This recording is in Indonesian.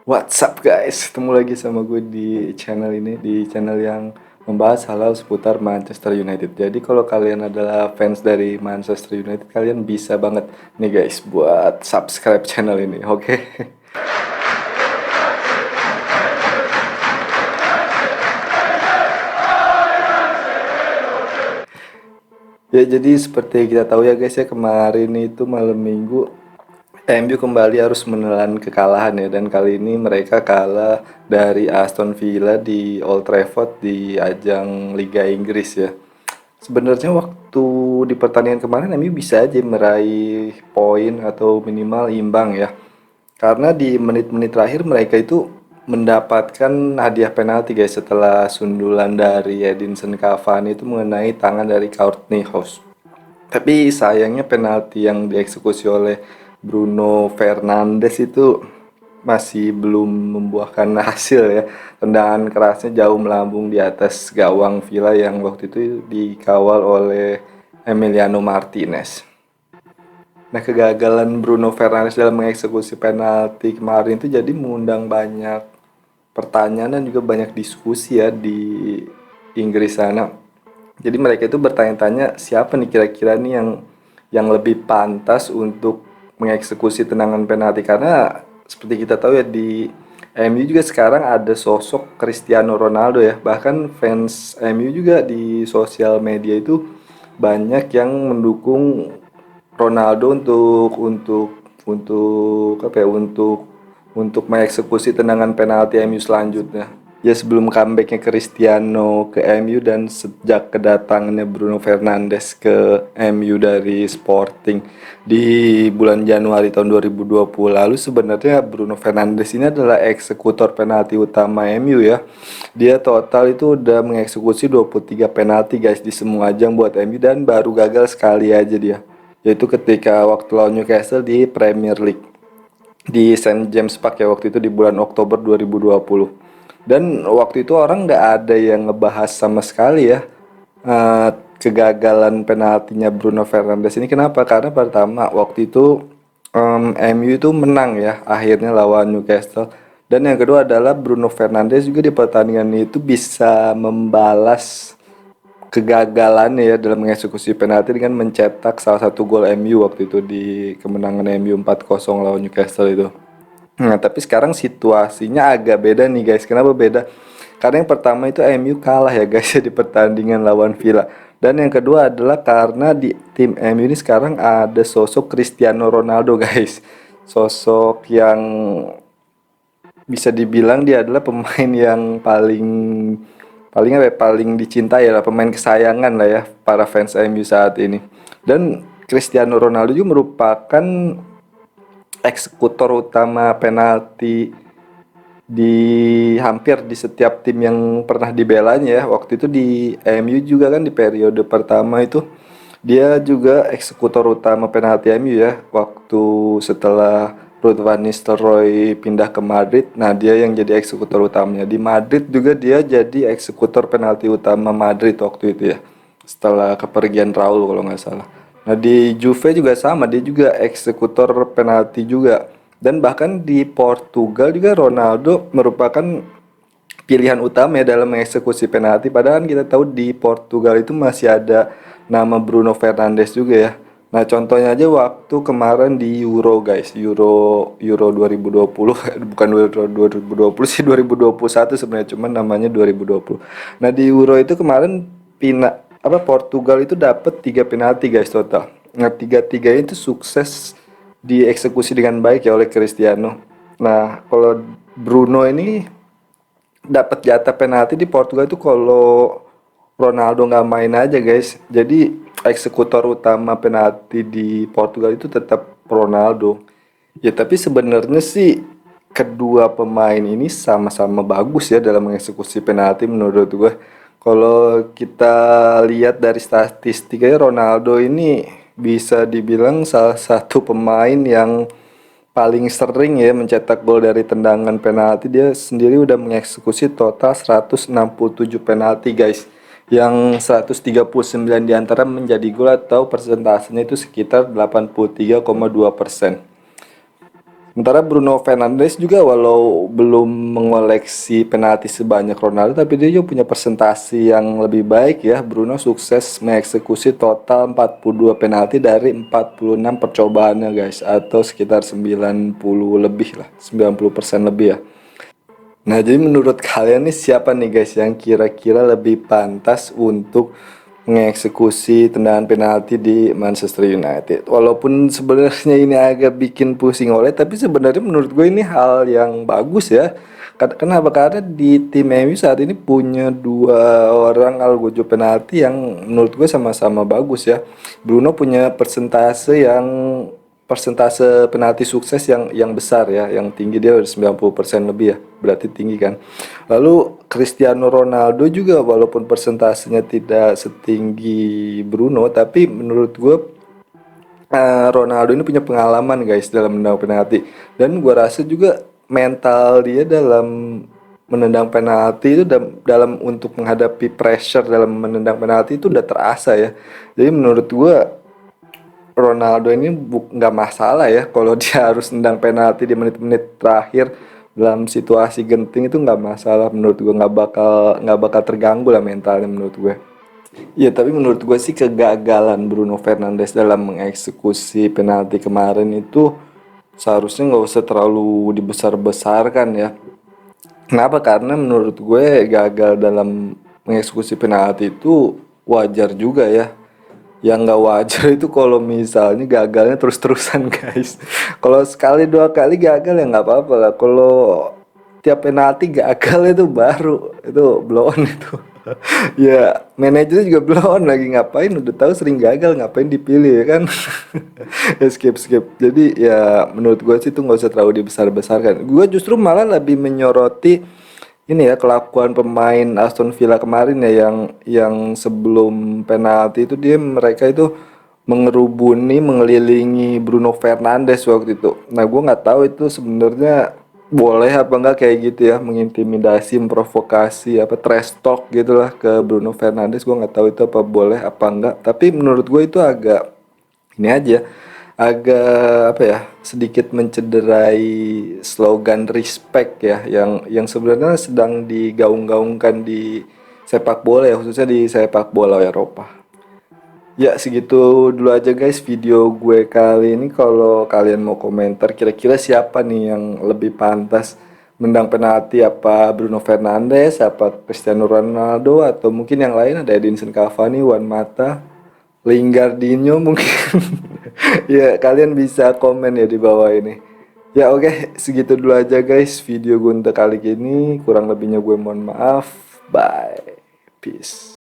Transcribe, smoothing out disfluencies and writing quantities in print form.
What's up guys, ketemu lagi sama gue di channel ini, di channel yang membahas hal-hal seputar Manchester United. Jadi kalau kalian adalah fans dari Manchester United, kalian bisa banget nih guys buat subscribe channel ini, oke? Ya jadi seperti kita tahu ya guys ya, kemarin itu malam minggu MU kembali harus menelan kekalahan ya, dan kali ini mereka kalah dari Aston Villa di Old Trafford di ajang Liga Inggris ya. Sebenarnya waktu di pertandingan kemarin MU bisa aja meraih poin atau minimal imbang ya. Karena di menit-menit terakhir mereka itu mendapatkan hadiah penalti guys, setelah sundulan dari Edinson Cavani itu mengenai tangan dari Courtney House. Tapi sayangnya penalti yang dieksekusi oleh Bruno Fernandes itu masih belum membuahkan hasil ya. Tendangan kerasnya jauh melambung di atas gawang Villa yang waktu itu dikawal oleh Emiliano Martinez. Nah, kegagalan Bruno Fernandes dalam mengeksekusi penalti kemarin itu jadi mengundang banyak pertanyaan dan juga banyak diskusi ya di Inggris sana. Jadi mereka itu bertanya-tanya siapa nih kira-kira nih yang lebih pantas untuk mengeksekusi tendangan penalti, karena seperti kita tahu ya di MU juga sekarang ada sosok Cristiano Ronaldo ya. Bahkan fans MU juga di sosial media itu banyak yang mendukung Ronaldo untuk apa ya, untuk mengeksekusi tendangan penalti MU selanjutnya. Ya sebelum comebacknya Cristiano ke MU dan sejak kedatangannya Bruno Fernandes ke MU dari Sporting di bulan Januari tahun 2020 lalu, sebenarnya Bruno Fernandes ini adalah eksekutor penalti utama MU ya. Dia total itu udah mengeksekusi 23 penalti guys di semua ajang buat MU, dan baru gagal sekali aja dia, yaitu ketika waktu lawan Newcastle di Premier League di Saint James Park ya, waktu itu di bulan Oktober 2020. Dan waktu itu orang nggak ada yang ngebahas sama sekali ya eh, kegagalan penaltinya Bruno Fernandes ini. Kenapa? Karena pertama waktu itu MU itu menang ya akhirnya lawan Newcastle. Dan yang kedua adalah Bruno Fernandes juga di pertandingan itu bisa membalas kegagalannya ya dalam mengeksekusi penalti dengan mencetak salah satu gol MU waktu itu di kemenangan MU 4-0 lawan Newcastle itu. Nah, tapi sekarang situasinya agak beda nih guys. Kenapa beda? Karena yang pertama itu MU kalah ya guys ya di pertandingan lawan Villa. Dan yang kedua adalah karena di tim MU ini sekarang ada sosok Cristiano Ronaldo guys. Sosok yang bisa dibilang dia adalah pemain yang paling paling apa ya, paling dicintai lah, pemain kesayangan lah ya para fans MU saat ini. Dan Cristiano Ronaldo juga merupakan eksekutor utama penalti di hampir di setiap tim yang pernah dibelanya ya. Waktu itu di MU juga kan di periode pertama itu dia juga eksekutor utama penalti MU ya. Waktu setelah Ruud van Nistelrooy pindah ke Madrid, nah dia yang jadi eksekutor utamanya. Di Madrid juga dia jadi eksekutor penalti utama Madrid waktu itu ya. Setelah kepergian Raul kalau nggak salah. Nah di Juve juga sama, dia juga eksekutor penalti juga. Dan bahkan di Portugal juga Ronaldo merupakan pilihan utama ya dalam mengeksekusi penalti. Padahal kan kita tahu di Portugal itu masih ada nama Bruno Fernandes juga ya. Nah contohnya aja waktu kemarin di Euro guys, Euro 2020, bukan Euro 2020 sih, 2021 sebenarnya, cuman namanya 2020. Nah di Euro itu kemarin Portugal itu dapat 3 penalti guys total. Nah tiga itu sukses dieksekusi dengan baik ya oleh Cristiano. Nah kalau Bruno ini dapat jatah penalti di Portugal itu kalau Ronaldo nggak main aja guys. Jadi eksekutor utama penalti di Portugal itu tetap Ronaldo. Ya tapi sebenarnya sih kedua pemain ini sama-sama bagus ya dalam mengeksekusi penalti menurut gue. Kalau kita lihat dari statistiknya, Ronaldo ini bisa dibilang salah satu pemain yang paling sering ya mencetak gol dari tendangan penalti. Dia sendiri udah mengeksekusi total 167 penalti guys, yang 139 diantara menjadi gol atau persentasenya itu sekitar 83,2%. Sementara Bruno Fernandes juga walau belum mengoleksi penalti sebanyak Ronaldo, tapi dia juga punya presentasi yang lebih baik ya. Bruno sukses mengeksekusi total 42 penalti dari 46 percobaannya guys, atau sekitar 90 lebih lah, 90% lebih ya. Nah, jadi menurut kalian nih siapa nih guys yang kira-kira lebih pantas untuk mengeksekusi tendangan penalti di Manchester United? Walaupun sebenarnya ini agak bikin pusing oleh, tapi sebenarnya menurut gue ini hal yang bagus ya. Kenapa? Karena di tim MU saat ini punya dua orang algojo penalti yang menurut gue sama-sama bagus ya. Bruno punya persentase penalti sukses yang besar ya, yang tinggi, dia udah 90% lebih ya, berarti tinggi kan. Lalu Cristiano Ronaldo juga walaupun persentasenya tidak setinggi Bruno, tapi menurut gue Ronaldo ini punya pengalaman guys dalam menendang penalti, dan gue rasa juga mental dia dalam menendang penalti itu dalam untuk menghadapi pressure dalam menendang penalti itu udah terasa ya. Jadi menurut gue Ronaldo ini nggak masalah ya kalau dia harus nendang penalti di menit-menit terakhir dalam situasi genting, itu nggak masalah menurut gue, nggak bakal terganggu lah mentalnya menurut gue. Ya tapi menurut gue sih kegagalan Bruno Fernandes dalam mengeksekusi penalti kemarin itu seharusnya nggak usah terlalu dibesar-besarkan ya. Kenapa? Karena menurut gue gagal dalam mengeksekusi penalti itu wajar juga ya. Yang nggak wajar itu kalau misalnya gagalnya terus-terusan guys. Kalau sekali dua kali gagal ya nggak apa-apa lah. Kalau tiap penalti gagal itu baru itu blow on itu. Ya manajernya juga blow on lagi, ngapain udah tahu sering gagal ngapain dipilih ya kan. Ya skip. Jadi ya menurut gue sih itu nggak usah terlalu dibesar-besarkan. Gue justru malah lebih menyoroti ini ya kelakuan pemain Aston Villa kemarin ya, yang sebelum penalti itu mereka itu mengerubuni mengelilingi Bruno Fernandes waktu itu. Nah gue nggak tahu itu sebenarnya boleh apa enggak kayak gitu ya, mengintimidasi, memprovokasi, apa trash talk gitulah ke Bruno Fernandes. Gue nggak tahu itu apa boleh apa enggak, tapi menurut gue itu agak ini aja, agak apa ya, sedikit mencederai slogan respect ya, yang sebenarnya sedang digaung-gaungkan di sepak bola ya, khususnya di sepak bola Eropa. Ya segitu dulu aja guys video gue kali ini. Kalau kalian mau komentar kira-kira siapa nih yang lebih pantas menang penalti, apa Bruno Fernandes, apa Cristiano Ronaldo, atau mungkin yang lain ada Edinson Cavani, Juan Mata, Lingardinho mungkin. Ya kalian bisa komen ya di bawah ini. Ya oke, segitu dulu aja guys video gue untuk kali ini. Kurang lebihnya gue mohon maaf. Bye. Peace.